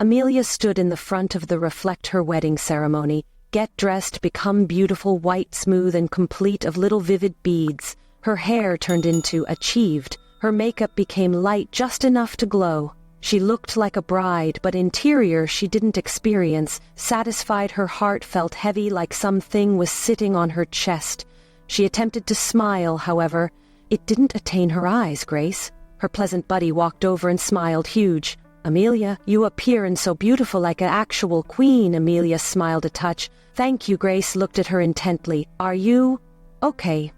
Amelia stood in the front of the reflect her wedding ceremony, get dressed, become beautiful, white, smooth, and complete of little vivid beads. Her hair turned into achieved. Her makeup became light just enough to glow. She looked like a bride, but interior she didn't experience. Satisfied, her heart felt heavy, like something was sitting on her chest. She attempted to smile, however. It didn't attain her eyes, Grace. Her pleasant buddy walked over and smiled huge. Amelia, you appear so beautiful, like an actual queen. Amelia smiled a touch. Thank you. Grace looked at her intently. Are you okay?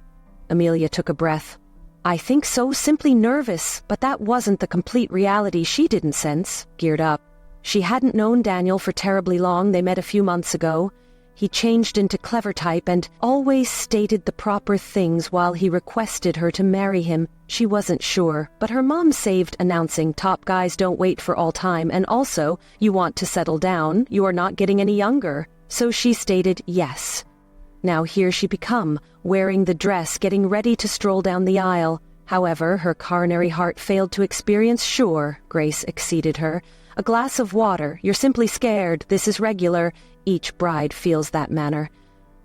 Amelia took a breath. I think so, simply nervous, but that wasn't the complete reality she didn't sense. Geared up. She hadn't known Daniel for terribly long. They met a few months ago. He changed into clever type and always stated the proper things while he requested her to marry him. She wasn't sure, but her mom saved announcing, top guys don't wait for all time, and also, you want to settle down, you are not getting any younger. So she stated yes. Now here she become, wearing the dress, getting ready to stroll down the aisle. However, her coronary heart failed to experience. Sure, Grace exceeded her. A glass of water, you're simply scared, this is regular. Each bride feels that manner.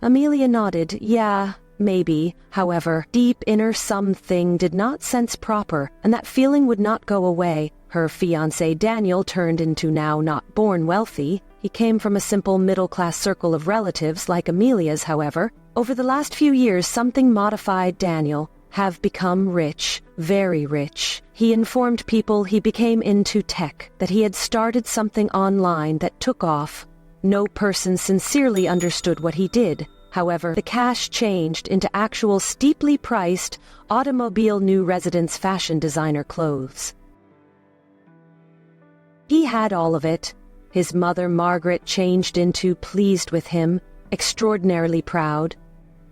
Amelia nodded. Yeah, maybe. However, deep inner something did not sense proper, and that feeling would not go away. Her fiancé Daniel turned into now not born wealthy. He came from a simple middle-class circle of relatives like Amelia's. However, over the last few years something modified Daniel. Have become rich, very rich. He informed people he became into tech, that he had started something online that took off. No person sincerely understood what he did. However, the cash changed into actual steeply priced automobile new residence fashion designer clothes. He had all of it. His mother Margaret changed into pleased with him, extraordinarily proud.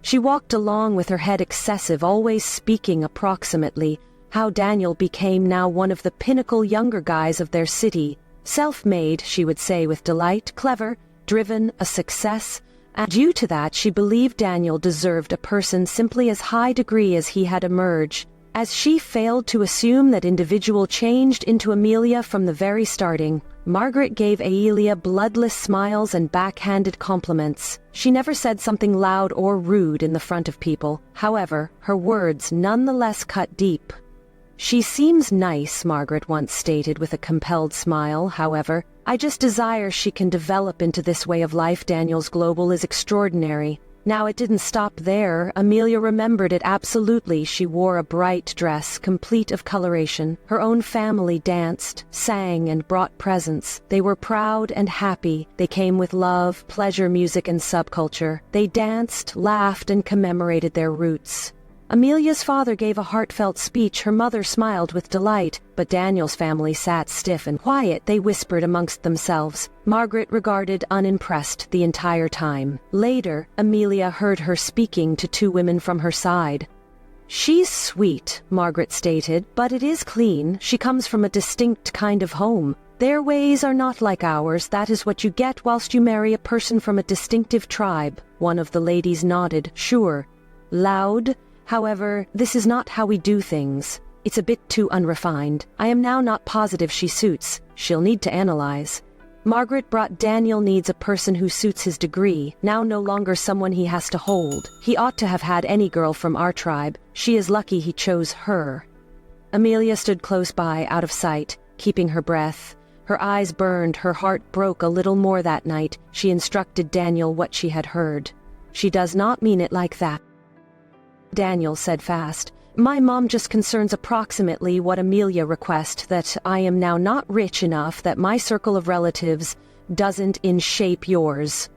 She walked along with her head excessive, always speaking approximately, how Daniel became now one of the pinnacle younger guys of their city. Self-made, she would say with delight, clever, driven, a success, and due to that she believed Daniel deserved a person simply as high degree as he had emerged. As she failed to assume that individual changed into Amelia from the very starting, Margaret gave Aelia bloodless smiles and backhanded compliments. She never said something loud or rude in the front of people. However, her words nonetheless cut deep. She seems nice, Margaret once stated with a compelled smile. However, I just desire she can develop into this way of life. Daniel's global is extraordinary. Now it didn't stop there. Amelia remembered it absolutely. She wore a bright dress, complete of coloration. Her own family danced, sang, and brought presents. They were proud and happy. They came with love, pleasure, music, and subculture. They danced, laughed, and commemorated their roots. Amelia's father gave a heartfelt speech. Her mother smiled with delight, but Daniel's family sat stiff and quiet. They whispered amongst themselves. Margaret regarded unimpressed the entire time. Later, Amelia heard her speaking to two women from her side. She's sweet, Margaret stated, but it is clean. She comes from a distinct kind of home. Their ways are not like ours. That is what you get whilst you marry a person from a distinctive tribe. One of the ladies nodded. Sure. Loud. However, this is not how we do things. It's a bit too unrefined. I am now not positive she suits. She'll need to analyze. Margaret brought Daniel needs a person who suits his degree, now no longer someone he has to hold. He ought to have had any girl from our tribe. She is lucky he chose her. Amelia stood close by, out of sight, keeping her breath. Her eyes burned, her heart broke a little more that night. She instructed Daniel what she had heard. She does not mean it like that, Daniel said fast. My mom just concerns approximately what Amelia requests, that I am now not rich enough that my circle of relatives doesn't in shape yours.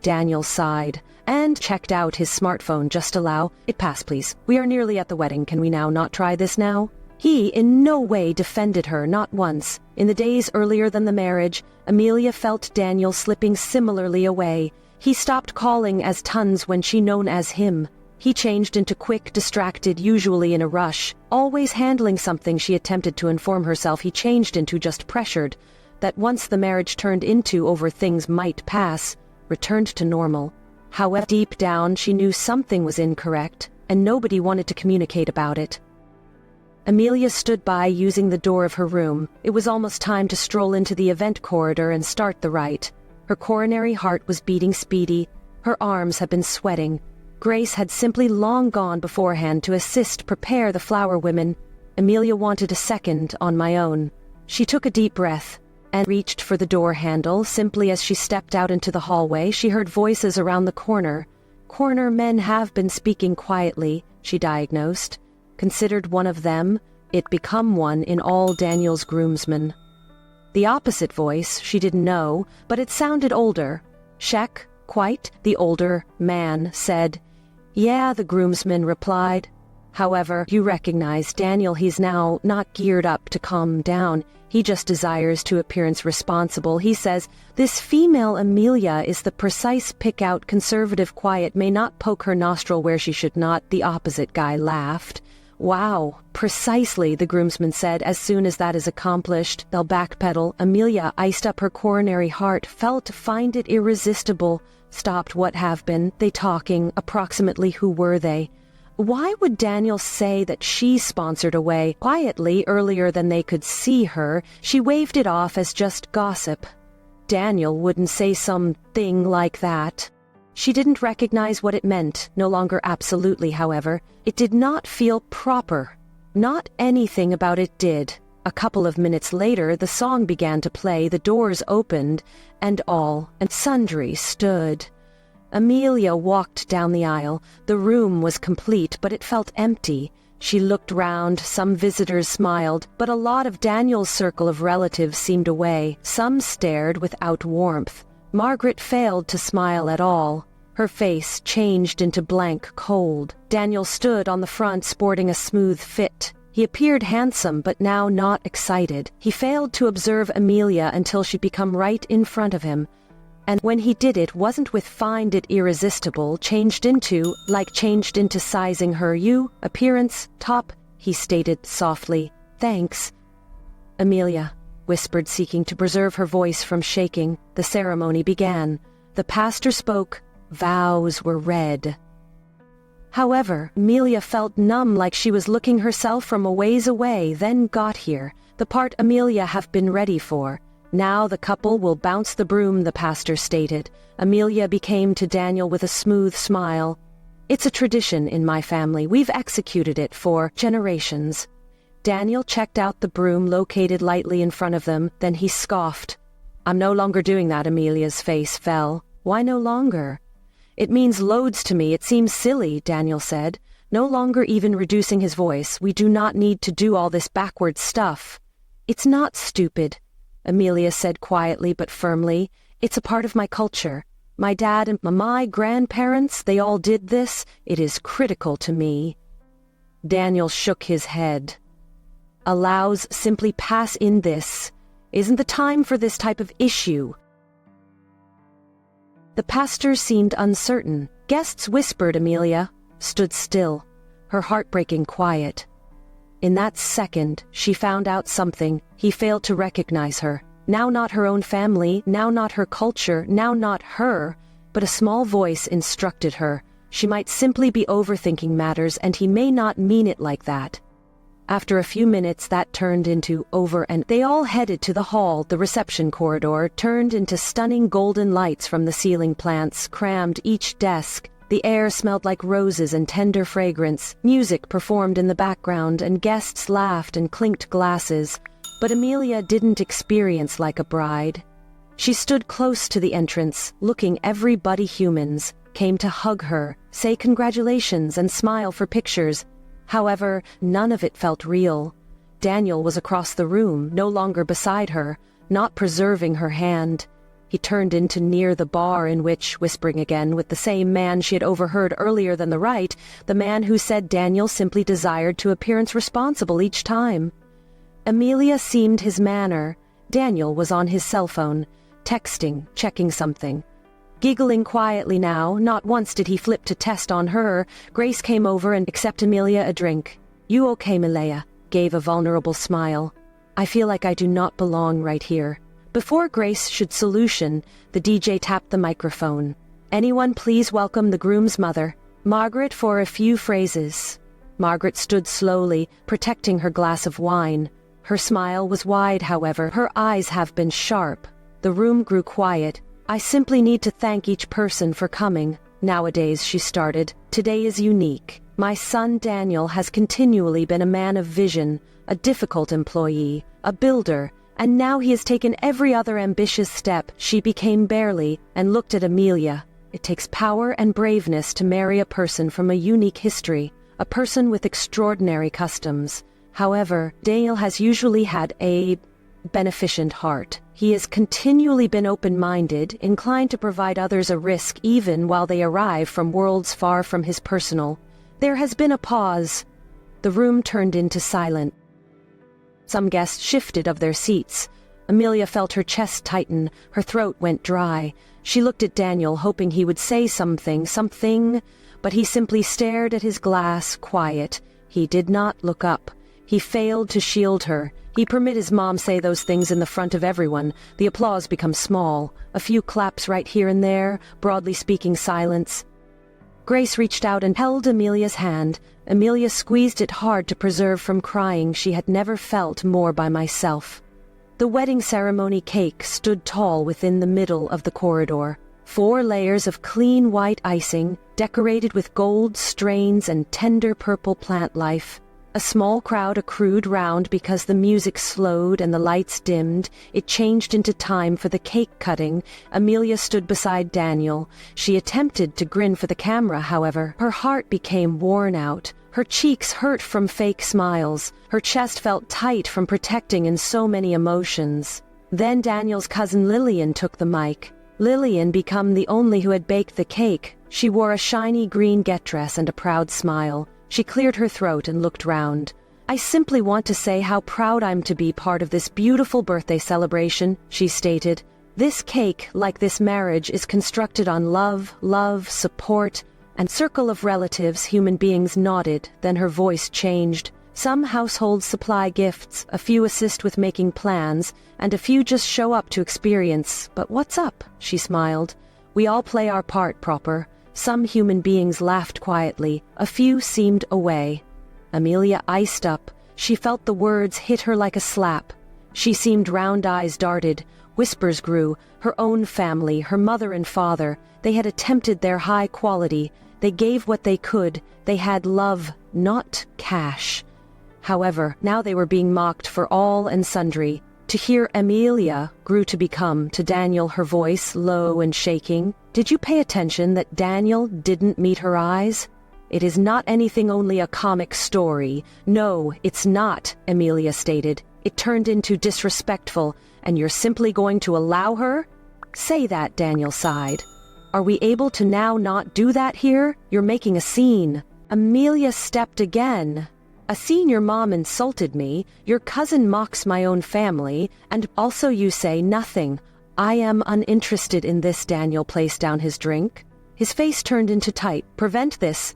Daniel sighed and checked out his smartphone. Just allow it pass, please. We are nearly at the wedding. Can we now not try this now? He in no way defended her, not once. In the days earlier than the marriage, Amelia felt Daniel slipping similarly away. He stopped calling as tons when she known as him. He changed into quick, distracted, usually in a rush, always handling something. She attempted to inform herself he changed into just pressured, that once the marriage turned into over things might pass, returned to normal. However, deep down she knew something was incorrect, and nobody wanted to communicate about it. Amelia stood by, using the door of her room. It was almost time to stroll into the event corridor and start the rite. Her coronary heart was beating speedy. Her arms had been sweating. Grace had simply long gone beforehand to assist prepare the flower women. Amelia wanted a second on my own. She took a deep breath and reached for the door handle. Simply as she stepped out into the hallway, she heard voices around the corner. Corner men have been speaking quietly, she diagnosed. Considered one of them, it become one in all Daniel's groomsmen. The opposite voice she didn't know, but it sounded older. Sheck, quite, the older man, said. Yeah, the groomsman replied. However, you recognize Daniel. He's now not geared up to calm down. He just desires to appearance responsible. He says, this female Amelia is the precise pick-out conservative quiet, may not poke her nostril where she should not. The opposite guy laughed. Wow, precisely, the groomsman said. As soon as that is accomplished, they'll backpedal. Amelia iced up her coronary heart, felt to find it irresistible. Stopped. What have been they talking? Approximately who were they? Why would Daniel say that she sponsored away quietly earlier than they could see her? She waved it off as just gossip. Daniel wouldn't say something like that. She didn't recognize what it meant, no longer absolutely, however. It did not feel proper. Not anything about it did. A couple of minutes later, the song began to play, the doors opened, and all and sundry stood. Amelia walked down the aisle. The room was complete, but it felt empty. She looked round. Some visitors smiled, but a lot of Daniel's circle of relatives seemed away. Some stared without warmth. Margaret failed to smile at all. Her face changed into blank cold. Daniel stood on the front, sporting a smooth fit. He appeared handsome, but now not excited. He failed to observe Amelia until she'd become right in front of him. And when he did, it wasn't with find it irresistible, changed into sizing her. You, appearance, top, he stated softly. Thanks. Amelia whispered, seeking to preserve her voice from shaking. The ceremony began. The pastor spoke. Vows were read. However, Amelia felt numb, like she was looking herself from a ways away, then got here. The part Amelia have been ready for. Now the couple will bounce the broom, the pastor stated. Amelia became to Daniel with a smooth smile. It's a tradition in my family. We've executed it for generations. Daniel checked out the broom located lightly in front of them, then he scoffed. I'm no longer doing that. Amelia's face fell. Why no longer? It means loads to me. It seems silly, Daniel said, no longer even reducing his voice. We do not need to do all this backward stuff. It's not stupid, Amelia said quietly but firmly. It's a part of my culture. My dad and my grandparents, they all did this. It is critical to me. Daniel shook his head. Allows simply pass in this. Isn't the time for this type of issue. The pastor seemed uncertain. Guests whispered. Amelia stood still, her heart breaking quiet. In that second, she found out something. He failed to recognize her. Now not her own family, now not her culture, now not her, but a small voice instructed her. She might simply be overthinking matters, and he may not mean it like that. After a few minutes, that turned into over, and they all headed to the hall. The reception corridor turned into stunning golden lights from the ceiling. Plants crammed each desk. The air smelled like roses and tender fragrance. Music performed in the background, and guests laughed and clinked glasses. But Amelia didn't experience like a bride. She stood close to the entrance, looking everybody. Humans came to hug her, say congratulations, and smile for pictures. However, none of it felt real. Daniel was across the room, no longer beside her, not preserving her hand. He turned into near the bar, in which, whispering again with the same man she had overheard earlier than the rite, the man who said Daniel simply desired to appearance responsible each time. Amelia seemed his manner. Daniel was on his cell phone, texting, checking something. Giggling quietly now, not once did he flip to test on her. Grace came over and accepted Amelia a drink. You okay, Malaya? Gave a vulnerable smile. I feel like I do not belong right here. Before Grace should solution, the DJ tapped the microphone. Anyone please welcome the groom's mother, Margaret, for a few phrases. Margaret stood slowly, protecting her glass of wine. Her smile was wide, however. Her eyes have been sharp. The room grew quiet. I simply need to thank each person for coming. Nowadays, she started, today is unique. My son Daniel has continually been a man of vision, a difficult employee, a builder, and now he has taken every other ambitious step. She became barely and looked at Amelia. It takes power and braveness to marry a person from a unique history, a person with extraordinary customs. However, Daniel has usually had a beneficent heart. He has continually been open-minded, inclined to provide others a risk even while they arrive from worlds far from his personal. There has been a pause. The room turned into silence. Some guests shifted of their seats. Amelia felt her chest tighten, her throat went dry. She looked at Daniel, hoping he would say something, but he simply stared at his glass, quiet. He did not look up. He failed to shield her. He permitted his mom say those things in the front of everyone. The applause becomes small. A few claps right here and there, broadly speaking silence. Grace reached out and held Amelia's hand. Amelia squeezed it hard to preserve from crying. She had never felt more by myself. The wedding ceremony cake stood tall within the middle of the corridor. 4 layers of clean white icing, decorated with gold strains and tender purple plant life. A small crowd accrued round because the music slowed and the lights dimmed. It changed into time for the cake cutting. Amelia stood beside Daniel. She attempted to grin for the camera, however. Her heart became worn out. Her cheeks hurt from fake smiles. Her chest felt tight from protecting in so many emotions. Then Daniel's cousin Lillian took the mic. Lillian became the only who had baked the cake. She wore a shiny green get dress and a proud smile. She cleared her throat and looked round. I simply want to say how proud I'm to be part of this beautiful birthday celebration, she stated. This cake, like this marriage, is constructed on love, support, and circle of relatives. Human beings nodded, then her voice changed. Some households supply gifts, a few assist with making plans, and a few just show up to experience. But what's up? She smiled. We all play our part proper. Some human beings laughed quietly, a few seemed away. Amelia iced up. She felt the words hit her like a slap. She seemed round eyes darted. Whispers grew. Her own family, her mother and father, they had attempted their high quality. They gave what they could. They had love, not cash. However, now they were being mocked for all and sundry. To hear Amelia grew to become, to Daniel her voice low and shaking. Did you pay attention that Daniel didn't meet her eyes? It is not anything, only a comic story. No, it's not, Amelia stated. It turned into disrespectful, and you're simply going to allow her? Say that, Daniel sighed. Are we able to now not do that here? You're making a scene. Amelia stepped again. A scene? Your mom insulted me, your cousin mocks my own family, and also you say nothing. I am uninterested in this. Daniel placed down his drink. His face turned into type. Prevent this.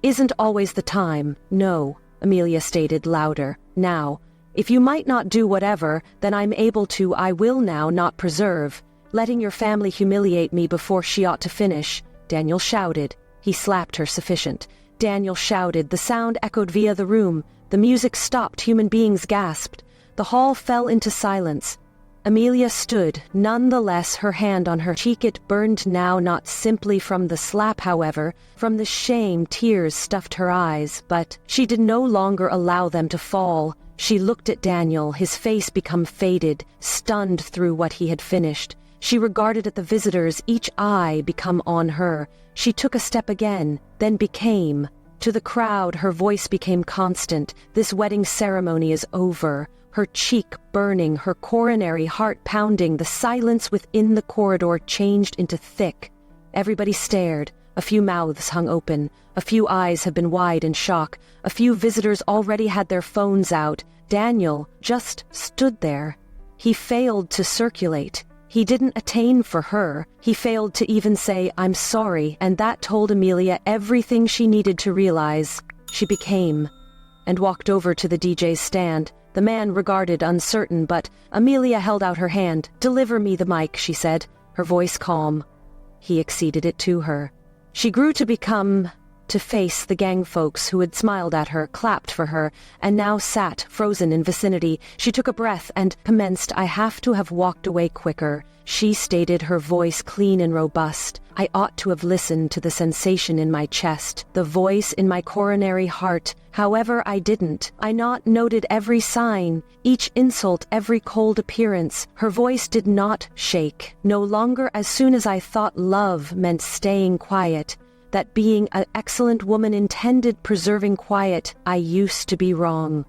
Isn't always the time. No, Amelia stated louder. Now, if you might not do whatever, then I'm able to. I will now not preserve. Letting your family humiliate me before she ought to finish. Daniel shouted. He slapped her. Sufficient. Daniel shouted. The sound echoed via the room. The music stopped. Human beings gasped. The hall fell into silence. Amelia stood, nonetheless, her hand on her cheek. It burned now, not simply from the slap, however, from the shame. Tears stuffed her eyes, but she did no longer allow them to fall. She looked at Daniel, his face become faded, stunned through what he had finished. She regarded at the visitors, each eye become on her. She took a step again, then became. To the crowd, her voice became constant. This wedding ceremony is over. Her cheek burning, her coronary heart pounding. The silence within the corridor changed into thick. Everybody stared. A few mouths hung open. A few eyes had been wide in shock. A few visitors already had their phones out. Daniel just stood there. He failed to circulate. He didn't attain for her. He failed to even say, I'm sorry, and that told Amelia everything she needed to realize. She became, and walked over to the DJ's stand. The man regarded, uncertain, but Amelia held out her hand. Deliver me the mic, she said, her voice calm. He acceded it to her. She grew to become to face the gang folks who had smiled at her, clapped for her, and now sat frozen in vicinity. She took a breath and commenced, "I have to have walked away quicker," she stated, her voice clean and robust. "I ought to have listened to the sensation in my chest, the voice in my coronary heart. However, I didn't. I not noted every sign, each insult, every cold appearance." Her voice did not shake. "No longer. As soon as I thought love meant staying quiet, that being an excellent woman intended preserving quiet, I used to be wrong."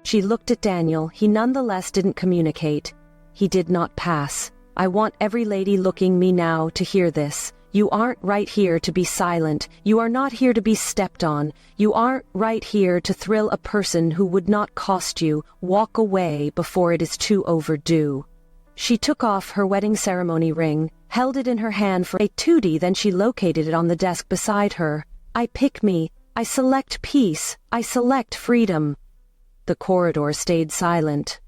She looked at Daniel. He nonetheless didn't communicate. He did not pass. "I want every lady looking me now to hear this. You aren't right here to be silent. You are not here to be stepped on. You aren't right here to thrill a person who would not cost you. Walk away before it is too overdue." She took off her wedding ceremony ring, held it in her hand for a tootie, then she located it on the desk beside her. "I pick me. I select peace. I select freedom." The corridor stayed silent.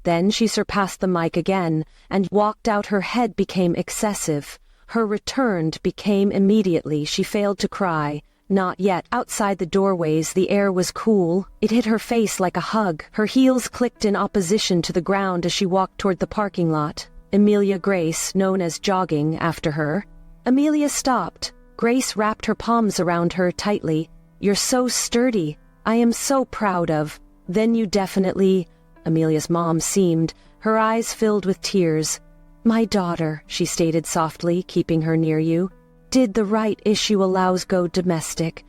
Then she surpassed the mic again and walked out. Her head became excessive. Her returned became immediately. She failed to cry. Not yet. Outside the doorways the air was cool. It hit her face like a hug. Her heels clicked in opposition to the ground as she walked toward the parking lot. Amelia Grace, known as jogging after her. Amelia stopped. Grace wrapped her palms around her tightly. "You're so sturdy. I am so proud of." "Then you definitely—" Amelia's mom seemed, her eyes filled with tears. "My daughter," she stated softly, keeping her near you, "did the right issue allows go domestic."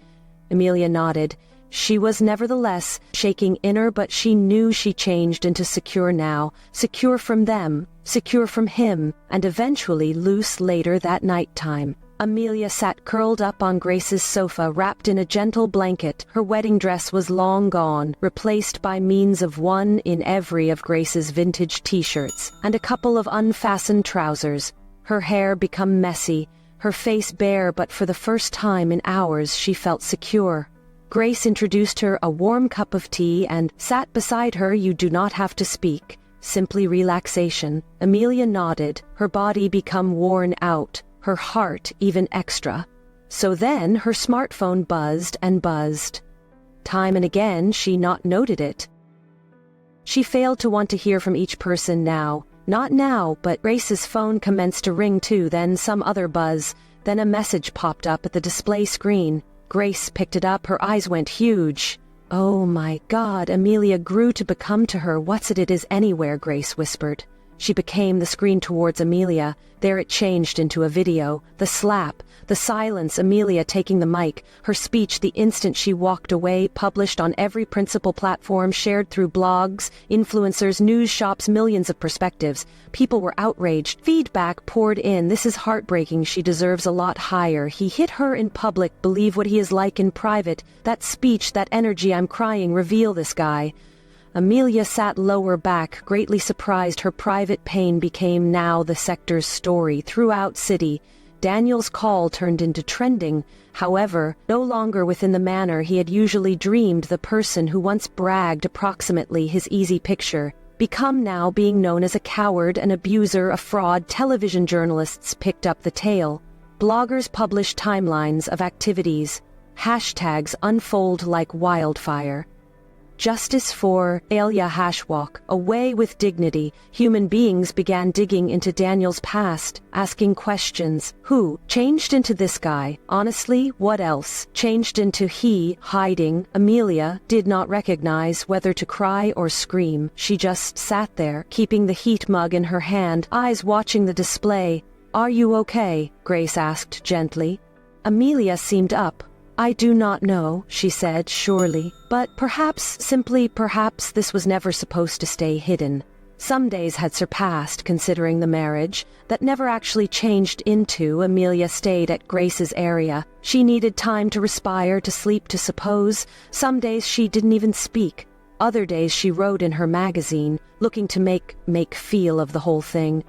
Amelia nodded. She was nevertheless shaking inner, but she knew she changed into secure now, secure from them, secure from him, and eventually loose later that night time. Amelia sat curled up on Grace's sofa, wrapped in a gentle blanket. Her wedding dress was long gone, replaced by means of one in every of Grace's vintage t-shirts, and a couple of unfastened trousers. Her hair become messy, her face bare, but for the first time in hours she felt secure. Grace introduced her a warm cup of tea and sat beside her. "You do not have to speak. Simply relaxation." Amelia nodded, her body become worn out, her heart even extra. So then her smartphone buzzed and buzzed. Time and again she not noted it. She failed to want to hear from each person now. Not now, but Grace's phone commenced to ring too, then some other buzz, then a message popped up at the display screen. Grace picked it up, her eyes went huge. "Oh my God," Amelia grew to become to her. "What's it is anywhere," Grace whispered. She became the screen towards Amelia. There it changed into a video. The slap, the silence, Amelia taking the mic, her speech the instant she walked away, published on every principal platform, shared through blogs, influencers, news shops, millions of perspectives. People were outraged. Feedback poured in. "This is heartbreaking. She deserves a lot higher. He hit her in public. Believe what he is like in private. That speech, that energy, I'm crying. Reveal this guy." Amelia sat lower back, greatly surprised. Her private pain became now the sector's story throughout city. Daniel's call turned into trending, however, no longer within the manner he had usually dreamed. The person who once bragged approximately his easy picture, become now being known as a coward, an abuser, a fraud. Television journalists picked up the tale. Bloggers published timelines of activities. Hashtags unfold like wildfire. Justice for Alia Hashwalk, away with dignity. Human beings began digging into Daniel's past, asking questions. Who changed into this guy? Honestly, what else? Changed into he, hiding. Amelia did not recognize whether to cry or scream. She just sat there, keeping the heat mug in her hand, eyes watching the display. "Are you okay?" Grace asked gently. Amelia seemed up. "I do not know," she said surely, "but perhaps, simply perhaps, this was never supposed to stay hidden." Some days had surpassed, considering the marriage, that never actually changed into. Amelia stayed at Grace's area. She needed time to respire, to sleep, to suppose. Some days she didn't even speak. Other days she wrote in her magazine, looking to make feel of the whole thing.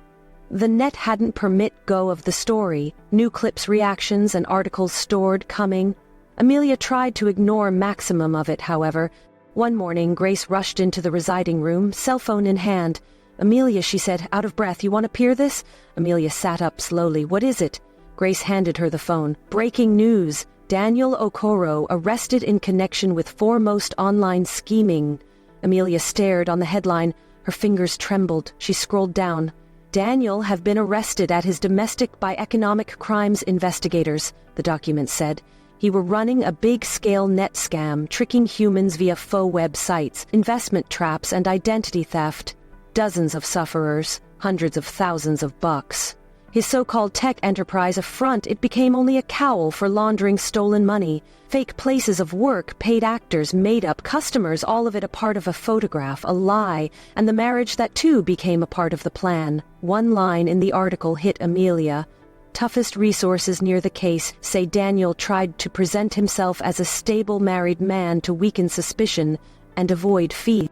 The net hadn't permit go of the story. New clips, reactions, and articles stored, coming. Amelia tried to ignore maximum of it, however. One morning, Grace rushed into the residing room, cell phone in hand. "Amelia," she said, out of breath, "you want to peer this?" Amelia sat up slowly. "What is it?" Grace handed her the phone. Breaking news! Daniel Okoro arrested in connection with foremost online scheming. Amelia stared on the headline. Her fingers trembled. She scrolled down. Daniel have been arrested at his domestic by economic crimes investigators, the document said. He were running a big-scale net scam, tricking humans via faux websites, investment traps, and identity theft. Dozens of sufferers, hundreds of thousands of bucks. His so-called tech enterprise a front, it became only a cowl for laundering stolen money. Fake places of work, paid actors, made-up customers, all of it a part of a photograph, a lie, and the marriage that too became a part of the plan. One line in the article hit Amelia. Toughest resources near the case say Daniel tried to present himself as a stable married man to weaken suspicion and avoid fees.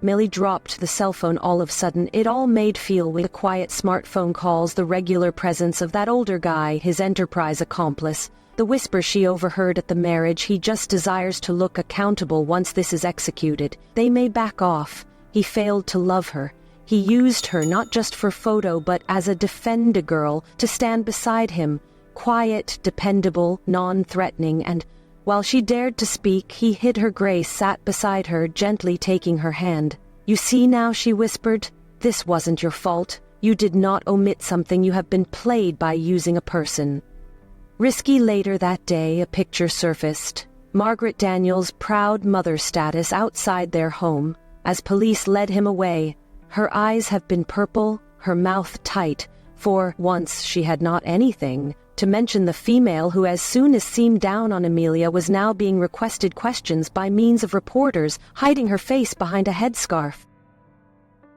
Millie dropped the cell phone all of a sudden. It all made feel with the quiet smartphone calls, the regular presence of that older guy, his enterprise accomplice. The whisper she overheard at the marriage, he just desires to look accountable once this is executed. They may back off. He failed to love her. He used her not just for photo but as a defend-a-girl to stand beside him. Quiet, dependable, non-threatening, and while she dared to speak, he hid her. Grace sat beside her, gently taking her hand. You see now, she whispered, this wasn't your fault. You did not omit something. You have been played by using a person. Risky. Later that day, a picture surfaced. Margaret Daniels' proud mother status outside their home. As police led him away, her eyes have been purple, her mouth tight. For once she had not anything to mention. The female who as soon as seemed down on Amelia was now being requested questions by means of reporters, hiding her face behind a headscarf.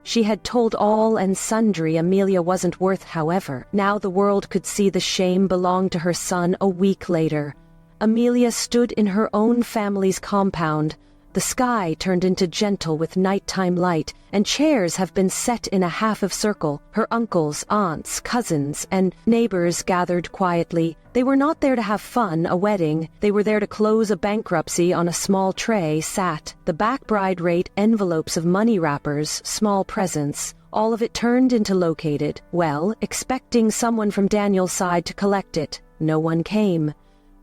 She had told all and sundry Amelia wasn't worth, however. Now the world could see the shame belonged to her son. A week later, Amelia stood in her own family's compound. The sky turned into gentle with nighttime light, and chairs have been set in a half of circle. Her uncles, aunts, cousins, and neighbors gathered quietly. They were not there to have fun, a wedding. They were there to close a bankruptcy. On a small tray sat the back bride rate, envelopes of money wrappers, small presents. All of it turned into located, well, expecting someone from Daniel's side to collect it. No one came.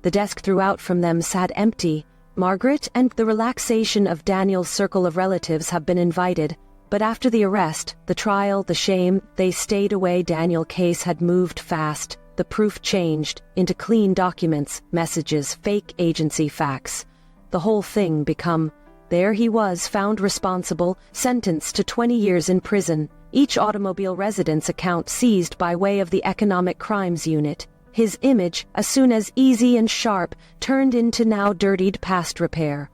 The desk throughout from them sat empty. Margaret and the relaxation of Daniel's circle of relatives have been invited, but after the arrest, the trial, the shame, they stayed away. Daniel's case had moved fast. The proof changed into clean documents, messages, fake agency facts. The whole thing become, there he was, found responsible, sentenced to 20 years in prison, each automobile residence account seized by way of the Economic Crimes Unit. His image, as soon as easy and sharp, turned into now dirtied past repair.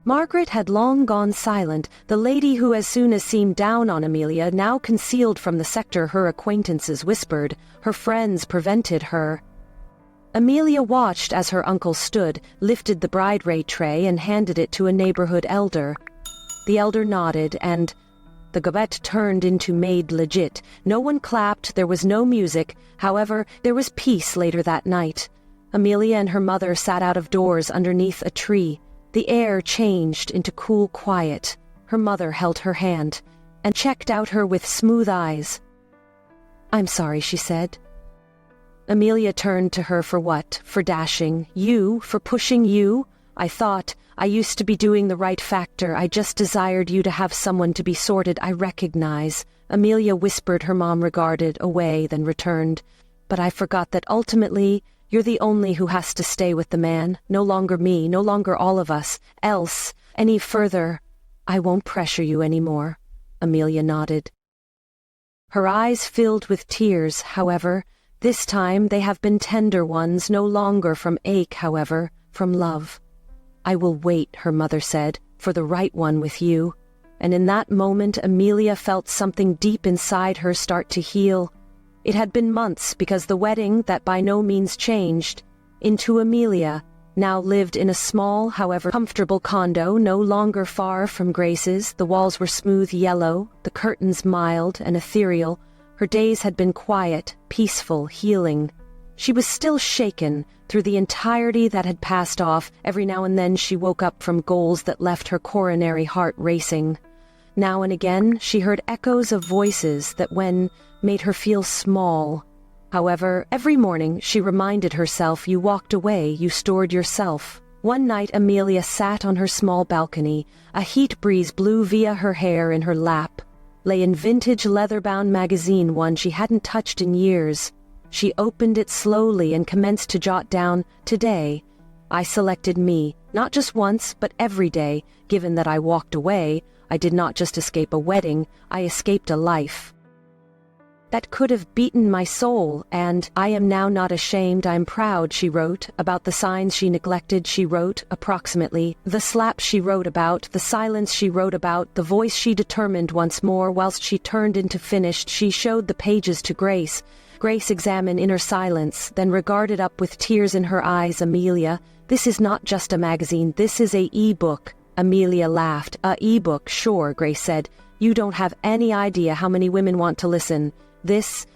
Margaret had long gone silent, the lady who as soon as seemed down on Amelia, now concealed from the sector. Her acquaintances whispered, her friends prevented her. Amelia watched as her uncle stood, lifted the bride tray and handed it to a neighborhood elder. The elder nodded and the gobet turned into made legit. No one clapped, there was no music. However, there was peace later that night. Amelia and her mother sat out of doors underneath a tree. The air changed into cool quiet. Her mother held her hand and checked out her with smooth eyes. I'm sorry, she said. Amelia turned to her. For what? For dashing you? For pushing you? I thought I used to be doing the right factor. I just desired you to have someone to be sorted. I recognize. Amelia whispered. Her mom regarded away, then returned. But I forgot that ultimately you're the only who has to stay with the man. No longer me, no longer all of us. Else, any further, I won't pressure you anymore. Amelia nodded. Her eyes filled with tears, however. This time they have been tender ones, no longer from ache, however, from love. I will wait, her mother said, for the right one with you. And in that moment Amelia felt something deep inside her start to heal. It had been months, because the wedding that by no means changed into Amelia now lived in a small, however comfortable condo, no longer far from Grace's. The walls were smooth yellow, the curtains mild and ethereal. Her days had been quiet, peaceful, healing. She was still shaken through the entirety that had passed off. Every now and then she woke up from goals that left her coronary heart racing. Now and again, she heard echoes of voices that made her feel small. However, every morning she reminded herself, you walked away, you stored yourself. One night Amelia sat on her small balcony. A heat breeze blew via her hair in her lap. Lay in vintage leather-bound magazine, one she hadn't touched in years. She opened it slowly and commenced to jot down, "Today, I selected me, not just once, but every day. Given that I walked away, I did not just escape a wedding, I escaped a life that could have beaten my soul, and I am now not ashamed, I'm proud," she wrote. About the signs she neglected, she wrote, approximately. The slaps she wrote about, the silence she wrote about, the voice she determined once more. Whilst she turned into finished, she showed the pages to Grace. Grace examined inner silence, then regarded up with tears in her eyes. "Amelia, this is not just a magazine, this is a e-book." Amelia laughed. "A e-book, sure," Grace said. "You don't have any idea how many women want to listen.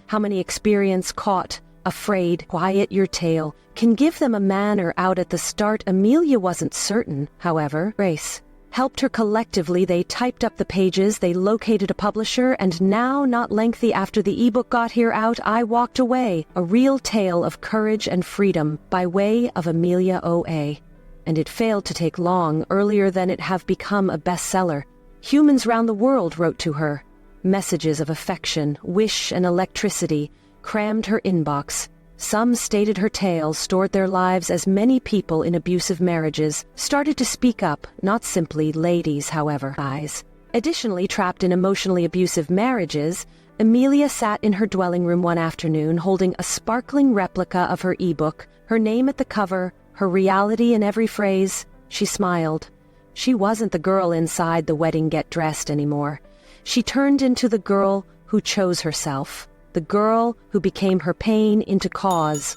How many experience caught, afraid, quiet your tale, can give them a manner out at the start." Amelia wasn't certain, however. Grace helped her collectively. They typed up the pages, they located a publisher, and now, not lengthy after the ebook got here out, I walked away. A real tale of courage and freedom by way of Amelia O.A. And it failed to take long, earlier than it have become a bestseller. Humans round the world wrote to her. Messages of affection, wish, and electricity crammed her inbox. Some stated her tales stored their lives as many people in abusive marriages started to speak up, not simply ladies, however. Additionally, trapped in emotionally abusive marriages, Amelia sat in her dwelling room one afternoon holding a sparkling replica of her ebook, her name at the cover, her reality in every phrase. She smiled. She wasn't the girl inside the wedding get-dressed anymore. She turned into the girl who chose herself, the girl who became her pain into cause.